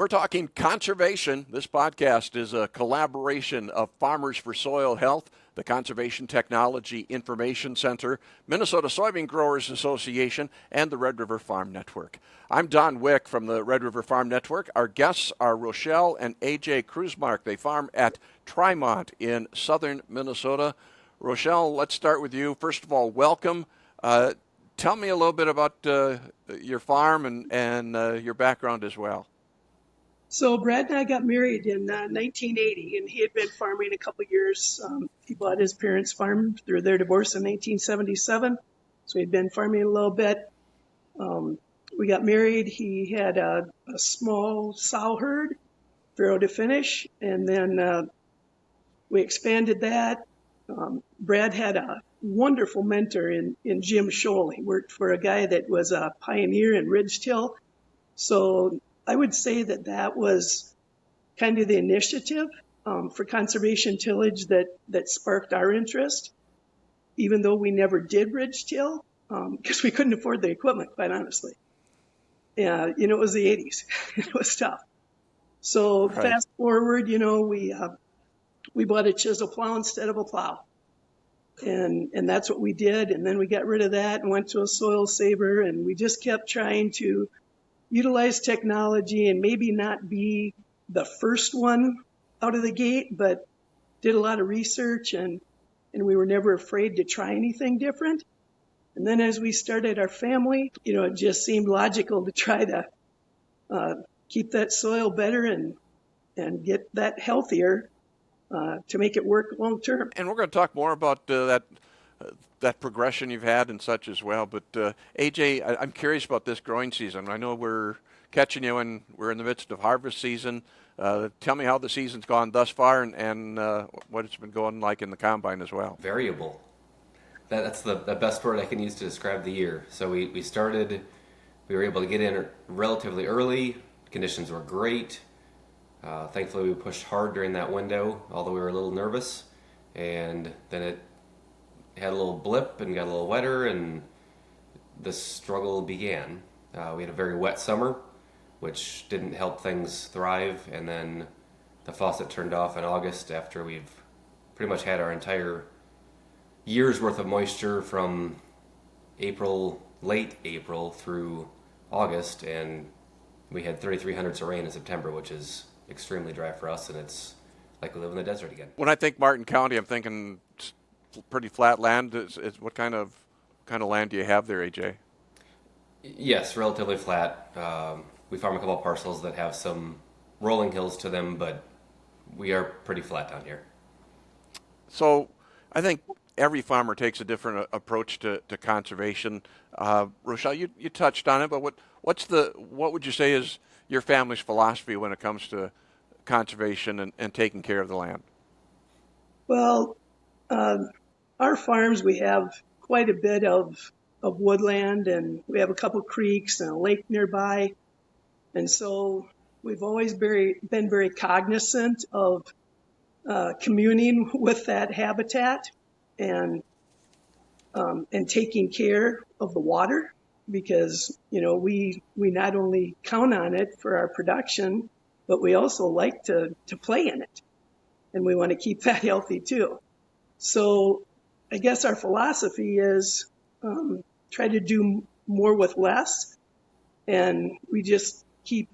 We're talking conservation. This podcast is a collaboration of Farmers for Soil Health, the Conservation Technology Information Center, Minnesota Soybean Growers Association, and the Red River Farm Network. I'm Don Wick from the Red River Farm Network. Our guests are Rochelle and AJ Krusemark. They farm at Trimont in southern Minnesota. Rochelle, let's start with you. First of all, welcome. Tell me a little bit about your farm and your background as well. So Brad and I got married in 1980, and he had been farming a couple of years. He bought his parents' farm through their divorce in 1977, so he'd been farming a little bit. We got married. He had a small sow herd, farrow to finish, and then we expanded that. Brad had a wonderful mentor in Jim Scholl. He worked for a guy that was a pioneer in ridge till. So I would say that was kind of the initiative for conservation tillage that sparked our interest, even though we never did ridge till because we couldn't afford the equipment, quite honestly. Yeah, it was the 80s. It was tough. So right. Fast forward, we bought a chisel plow instead of a plow. And that's what we did. And then we got rid of that and went to a soil saver, and we just kept trying to utilize technology and maybe not be the first one out of the gate, but did a lot of research and we were never afraid to try anything different. And then as we started our family, it just seemed logical to try to keep that soil better and get that healthier to make it work long term. And we're going to talk more about that progression you've had and such as well. But AJ, I'm curious about this growing season. I know we're catching you when we're in the midst of harvest season. Tell me how the season's gone thus far and what it's been going like in the combine as well. Variable. That's the best word I can use to describe the year. So we were able to get in relatively early. Conditions were great. Thankfully, we pushed hard during that window, although we were a little nervous. And then it had a little blip and got a little wetter, and the struggle began. We had a very wet summer, which didn't help things thrive, and then the faucet turned off in August after we've pretty much had our entire year's worth of moisture from late April through August, and we had 3,300 of rain in September, which is extremely dry for us, and it's like we live in the desert again. When I think Martin County, I'm thinking pretty flat land. What kind of land do you have there, AJ? Yes, relatively flat. We farm a couple of parcels that have some rolling hills to them, but we are pretty flat down here. So I think every farmer takes a different approach to conservation. Rochelle, you touched on it, but what would you say is your family's philosophy when it comes to conservation and taking care of the land? Well, our farms, we have quite a bit of woodland, and we have a couple creeks and a lake nearby. And so we've always been very cognizant of communing with that habitat and taking care of the water, because we not only count on it for our production, but we also like to play in it, and we want to keep that healthy too. So I guess our philosophy is try to do more with less, and we just keep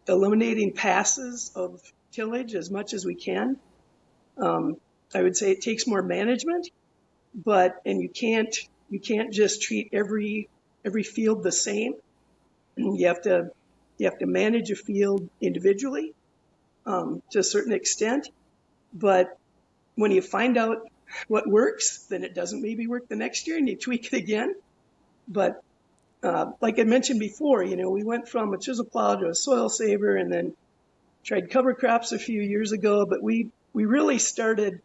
eliminating passes of tillage as much as we can. I would say it takes more management, and you can't just treat every field the same. You have to manage a field individually to a certain extent, but when you find out what works, then it doesn't maybe work the next year, and you tweak it again. But like I mentioned before, we went from a chisel plow to a soil saver, and then tried cover crops a few years ago. But we really started.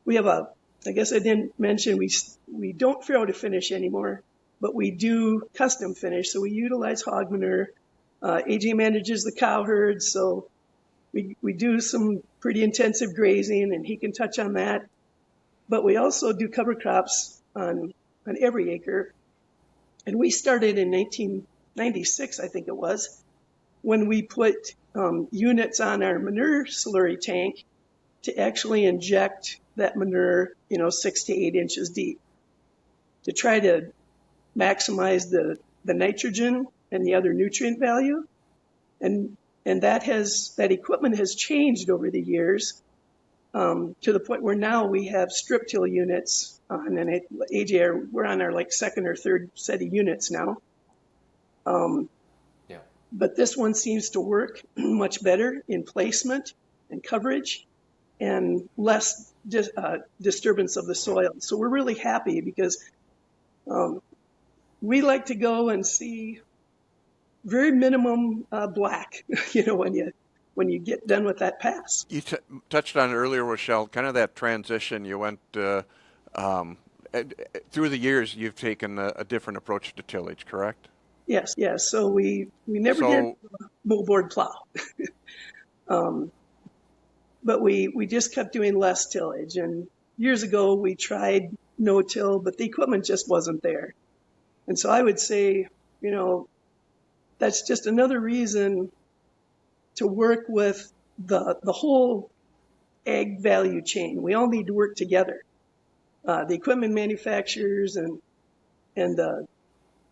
We have I guess I didn't mention, we don't farrow to finish anymore, but we do custom finish. So we utilize hog manure. AJ manages the cow herd, so we do some pretty intensive grazing, and he can touch on that. But we also do cover crops on every acre. And we started in 1996, I think it was. when we put units on our manure slurry tank to actually inject that manure, 6 to 8 inches deep to try to maximize the nitrogen and the other nutrient value. And that equipment has changed over the years to the point where now we have strip till units on, and AJ, we're on our second or third set of units now. Yeah. But this one seems to work much better in placement and coverage and less disturbance of the soil. So we're really happy because we like to go and see very minimum black, when you get done with that pass. You touched on it earlier, Rochelle, kind of that transition. You went through the years. You've taken a different approach to tillage, correct? Yes. So we never did moldboard plow, but we just kept doing less tillage. And years ago we tried no-till, but the equipment just wasn't there. And so I would say, that's just another reason to work with the whole ag value chain. We all need to work together. The equipment manufacturers and the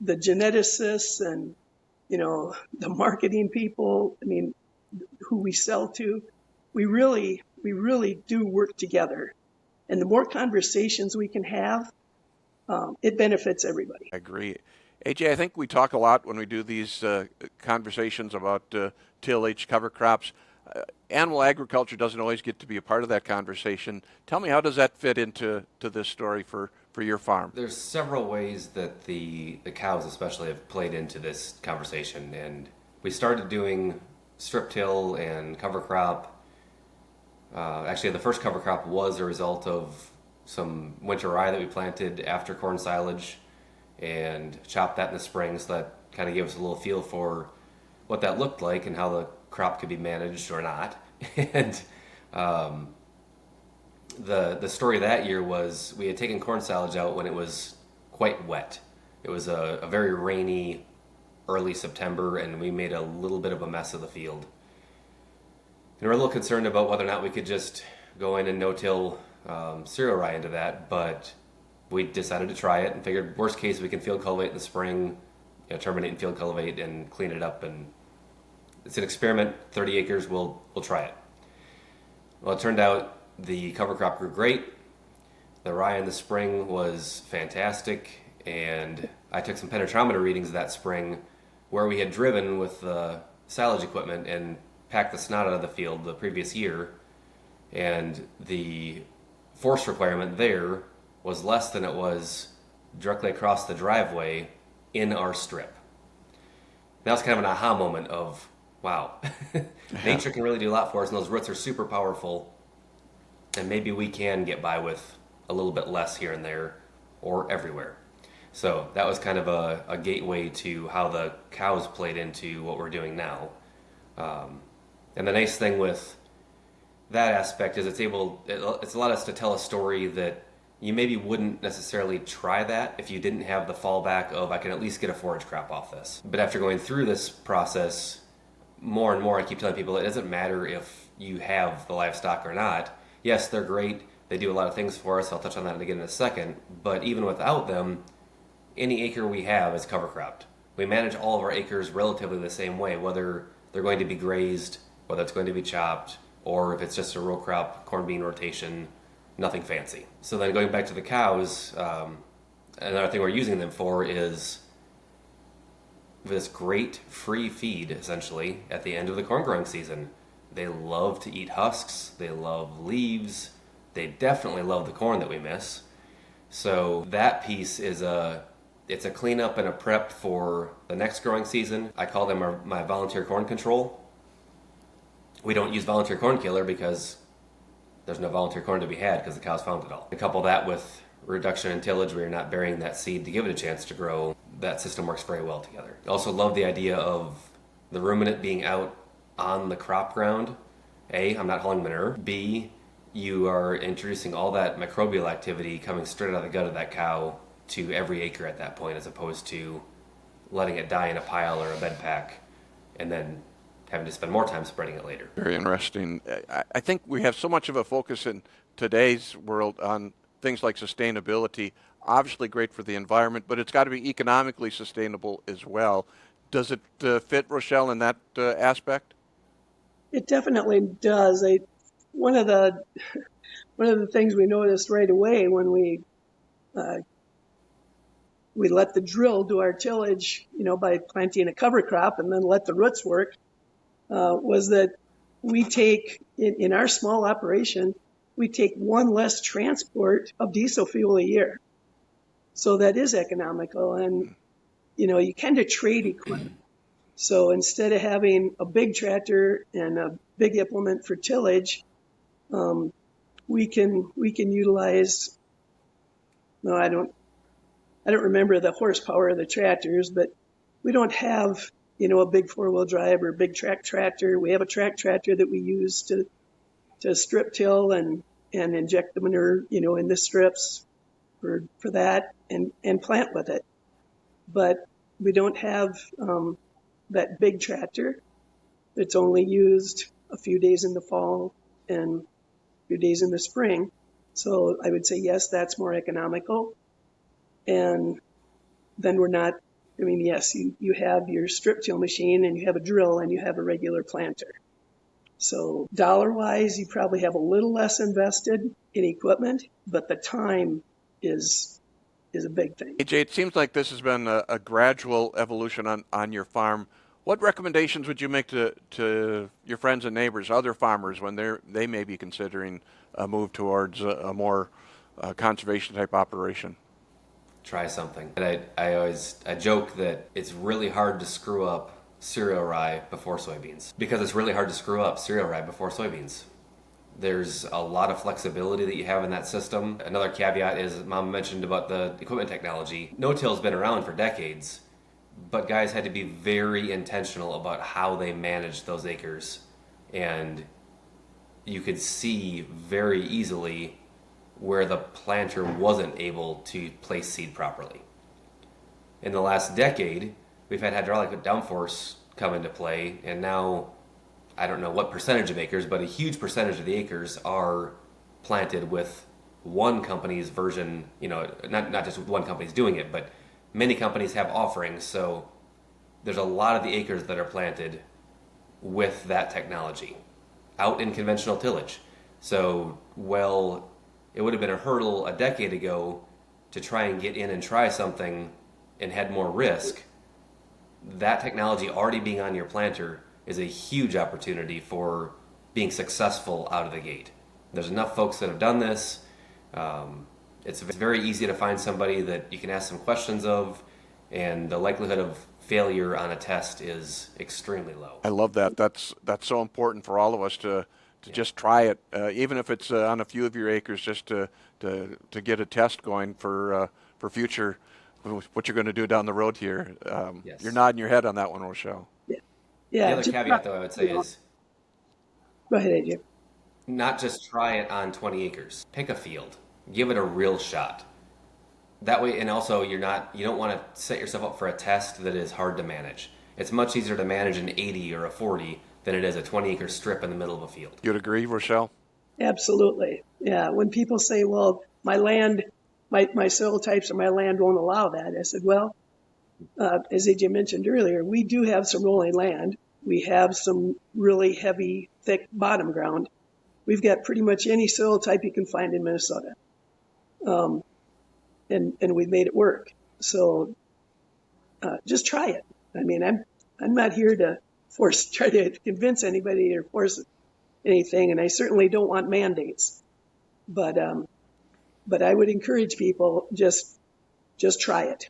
geneticists and, the marketing people, who we sell to, we really do work together. And the more conversations we can have, it benefits everybody. I agree. AJ, I think we talk a lot when we do these conversations about tillage, cover crops. Animal agriculture doesn't always get to be a part of that conversation. Tell me, how does that fit into this story for your farm? There's several ways that the cows especially have played into this conversation. And we started doing strip till and cover crop. Actually, the first cover crop was a result of some winter rye that we planted after corn silage and chopped that in the spring, so that kind of gave us a little feel for what that looked like and how the crop could be managed or not. And the story that year was we had taken corn silage out when it was quite wet. It was a very rainy early September, and we made a little bit of a mess of the field. And we're a little concerned about whether or not we could just go in and no-till cereal rye into that, but we decided to try it and figured worst case we can field cultivate in the spring, terminate and field cultivate and clean it up. And it's an experiment, 30 acres, we'll try it. Well, it turned out the cover crop grew great. The rye in the spring was fantastic, and I took some penetrometer readings that spring where we had driven with the silage equipment and packed the snot out of the field the previous year, and the force requirement there was less than it was directly across the driveway in our strip. That was kind of an aha moment of, wow, nature can really do a lot for us, and those roots are super powerful, and maybe we can get by with a little bit less here and there or everywhere. So that was kind of a gateway to how the cows played into what we're doing now. And the nice thing with that aspect is it's allowed us to tell a story that you maybe wouldn't necessarily try that if you didn't have the fallback of I can at least get a forage crop off this. But after going through this process, more and more I keep telling people it doesn't matter if you have the livestock or not. Yes, they're great. They do a lot of things for us. I'll touch on that again in a second. But even without them, any acre we have is cover cropped. We manage all of our acres relatively the same way, whether they're going to be grazed, whether it's going to be chopped, or if it's just a row crop corn bean rotation, nothing fancy. So then going back to the cows, another thing we're using them for is this great free feed, essentially, at the end of the corn growing season. They love to eat husks. They love leaves. They definitely love the corn that we miss. So that piece is it's a cleanup and a prep for the next growing season. I call them my volunteer corn control. We don't use volunteer corn killer because there's no volunteer corn to be had because the cows found it all. To couple that with reduction in tillage, where you're not burying that seed to give it a chance to grow, that system works very well together. I also love the idea of the ruminant being out on the crop ground. A, I'm not hauling manure. B, you are introducing all that microbial activity coming straight out of the gut of that cow to every acre at that point, as opposed to letting it die in a pile or a bed pack and then having to spend more time spreading it later. Very interesting. I think we have so much of a focus in today's world on things like sustainability. Obviously great for the environment, but it's got to be economically sustainable as well. Does it fit, Rochelle, in that aspect? It definitely does. One of the one of the things we noticed right away when we let the drill do our tillage, by planting a cover crop and then let the roots work, was that we take, in our small operation, we take one less transport of diesel fuel a year. So that is economical. And, you kind of trade equipment. So instead of having a big tractor and a big implement for tillage, we can utilize, no, I don't remember the horsepower of the tractors, but we don't have, a big four-wheel drive or big track tractor. We have a track tractor that we use to strip till and inject the manure, in the strips for that and plant with it. But we don't have that big tractor that's only used a few days in the fall and a few days in the spring. So I would say, yes, that's more economical. And then we're not, yes, you have your strip till machine and you have a drill and you have a regular planter. So dollar-wise, you probably have a little less invested in equipment, but the time is a big thing. AJ, it seems like this has been a gradual evolution on your farm. What recommendations would you make to your friends and neighbors, other farmers, when they may be considering a move towards a more conservation-type operation? Try something. And I joke that it's really hard to screw up cereal rye before soybeans, because it's really hard to screw up cereal rye before soybeans. There's a lot of flexibility that you have in that system. Another caveat is, Mom mentioned about the equipment technology. No-till's been around for decades, but guys had to be very intentional about how they managed those acres. And you could see very easily where the planter wasn't able to place seed properly. In the last decade, we've had hydraulic downforce come into play, and now I don't know what percentage of acres, but a huge percentage of the acres are planted with one company's version, not just one company's doing it, but many companies have offerings. So there's a lot of the acres that are planted with that technology out in conventional tillage. So, it would have been a hurdle a decade ago to try and get in and try something and had more risk. That technology already being on your planter is a huge opportunity for being successful out of the gate. There's enough folks that have done this. It's very easy to find somebody that you can ask some questions of, and the likelihood of failure on a test is extremely low. I love that. That's so important for all of us to just try it, even if it's on a few of your acres, just to get a test going for future, what you're going to do down the road here. Yes. You're nodding your head on that one, Rochelle. Yeah. The other caveat, though, I would say is, go ahead, AJ. Not just try it on 20 acres. Pick a field. Give it a real shot. That way, and also you don't want to set yourself up for a test that is hard to manage. It's much easier to manage an 80 or a 40 than it is a 20-acre strip in the middle of a field. You'd agree, Rochelle? Absolutely. Yeah. When people say, well, my land, my soil types or my land won't allow that, I said, well, as AJ mentioned earlier, we do have some rolling land. We have some really heavy, thick bottom ground. We've got pretty much any soil type you can find in Minnesota. And we've made it work. So just try it. I'm not here to try to convince anybody or force anything, and I certainly don't want mandates. But I would encourage people, just try it.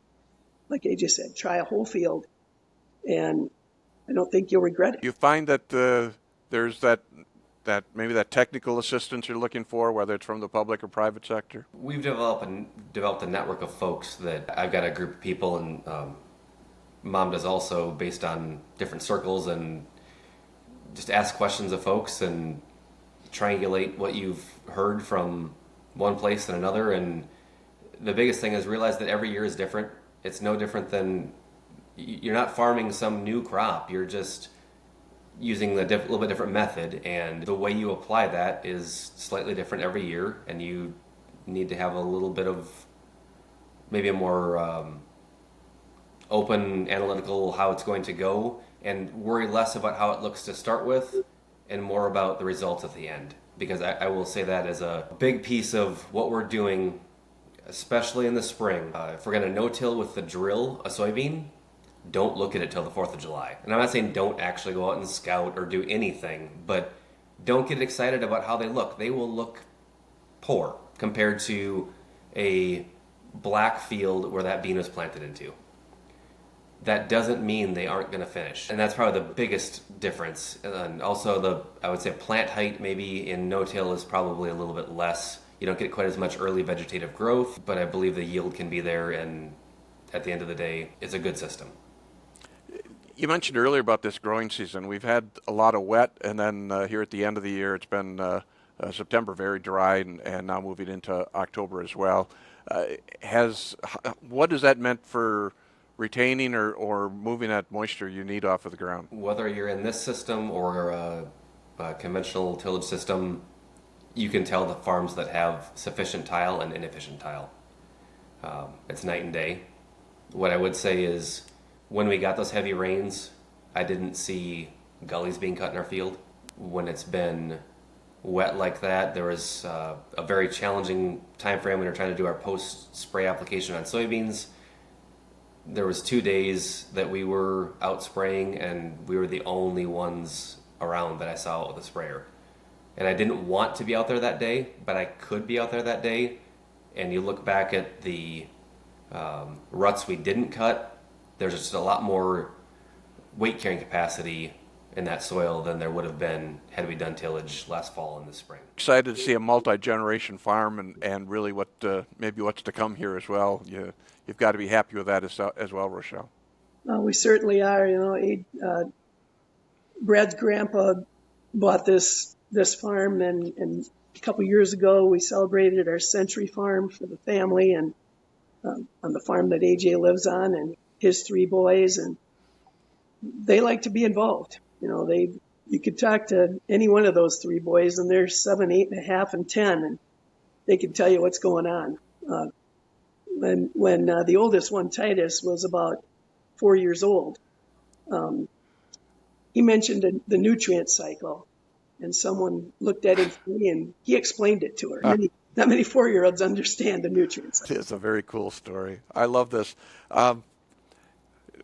Like AJ said, try a whole field, and I don't think you'll regret it. You find that there's that maybe that technical assistance you're looking for, whether it's from the public or private sector? We've developed a network of folks that I've got a group of people, and Mom does also, based on different circles, and just ask questions of folks and triangulate what you've heard from one place and another. And the biggest thing is realize that every year is different. It's no different than, you're not farming some new crop. You're just using a little bit different method, and the way you apply that is slightly different every year, and you need to have a little bit of maybe a more open analytical how it's going to go, and worry less about how it looks to start with and more about the results at the end, because I will say that as a big piece of what we're doing, especially in the spring. If we're going to no-till with the drill a soybean, don't look at it till the 4th of July. And I'm not saying don't actually go out and scout or do anything, but don't get excited about how they look. They will look poor compared to a black field where that bean was planted into. That doesn't mean they aren't going to finish. And that's probably the biggest difference. And also I would say plant height maybe in no-till is probably a little bit less. You don't get quite as much early vegetative growth, but I believe the yield can be there, and at the end of the day, it's a good system. You mentioned earlier about this growing season. We've had a lot of wet, and then here at the end of the year, it's been September very dry, and now moving into October as well. What has that meant for retaining or moving that moisture you need off of the ground? Whether you're in this system or a conventional tillage system, you can tell the farms that have sufficient tile and inefficient tile. It's night and day. What I would say is when we got those heavy rains, I didn't see gullies being cut in our field. When it's been wet like that, there was a very challenging time frame when we were trying to do our post-spray application on soybeans. There was 2 days that we were out spraying, and we were the only ones around that I saw with a sprayer. And I didn't want to be out there that day, but I could be out there that day. And you look back at the ruts we didn't cut, there's just a lot more weight carrying capacity in that soil than there would have been had we done tillage last fall and this spring. Excited to see a multi-generation farm and really maybe what's to come here as well. You've got to be happy with that as well, Rochelle. We certainly are. Brad's grandpa bought this farm, and a couple years ago we celebrated our century farm for the family, and on the farm that AJ lives on, and his 3 boys, and they like to be involved. You could talk to any one of those 3 boys, and they're 7, 8.5, and 10, and they can tell you what's going on. When the oldest one, Titus, was about 4 years old, he mentioned the nutrient cycle, and someone looked at him and he explained it to her. Not many 4-year-olds understand the nutrient cycle. It's a very cool story. I love this.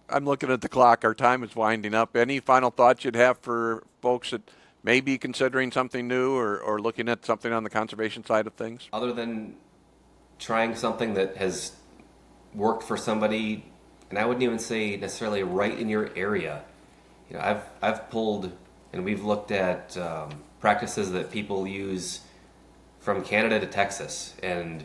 I'm looking at the clock. Our time is winding up. Any final thoughts you'd have for folks that may be considering something new or looking at something on the conservation side of things? Other than trying something that has worked for somebody, and I wouldn't even say necessarily right in your area. I've pulled, and we've looked at practices that people use from Canada to Texas, and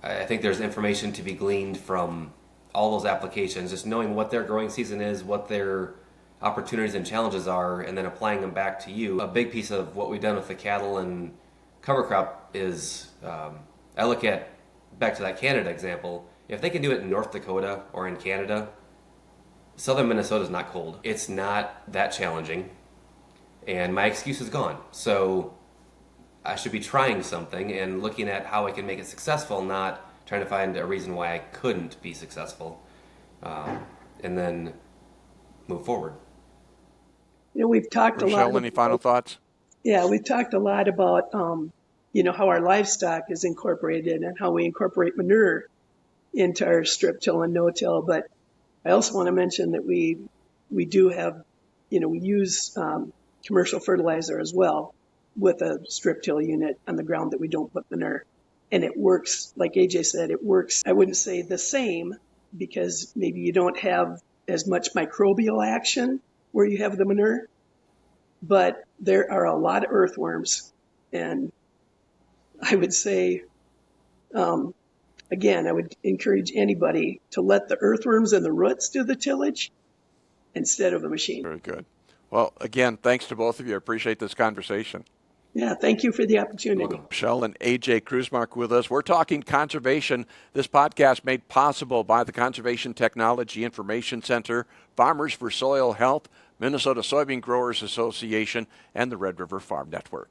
I think there's information to be gleaned from all those applications, just knowing what their growing season is, what their opportunities and challenges are, and then applying them back to you. A big piece of what we've done with the cattle and cover crop is, I look at, back to that Canada example, if they can do it in North Dakota or in Canada, southern Minnesota is not cold. It's not that challenging, and my excuse is gone. So I should be trying something and looking at how I can make it successful, not trying to find a reason why I couldn't be successful, and then move forward. We've talked Rochelle, a lot. Any final thoughts? Yeah, we've talked a lot about, how our livestock is incorporated and how we incorporate manure into our strip till and no-till. But I also want to mention that we do have, we use commercial fertilizer as well with a strip till unit on the ground that we don't put manure. And it works, like AJ said, it works. I wouldn't say the same, because maybe you don't have as much microbial action where you have the manure, but there are a lot of earthworms. And I would say, again, I would encourage anybody to let the earthworms and the roots do the tillage instead of the machine. Very good. Well, again, thanks to both of you. I appreciate this conversation. Yeah, thank you for the opportunity. Rochelle and AJ Krusemark with us. We're talking conservation. This podcast made possible by the Conservation Technology Information Center, Farmers for Soil Health, Minnesota Soybean Growers Association, and the Red River Farm Network.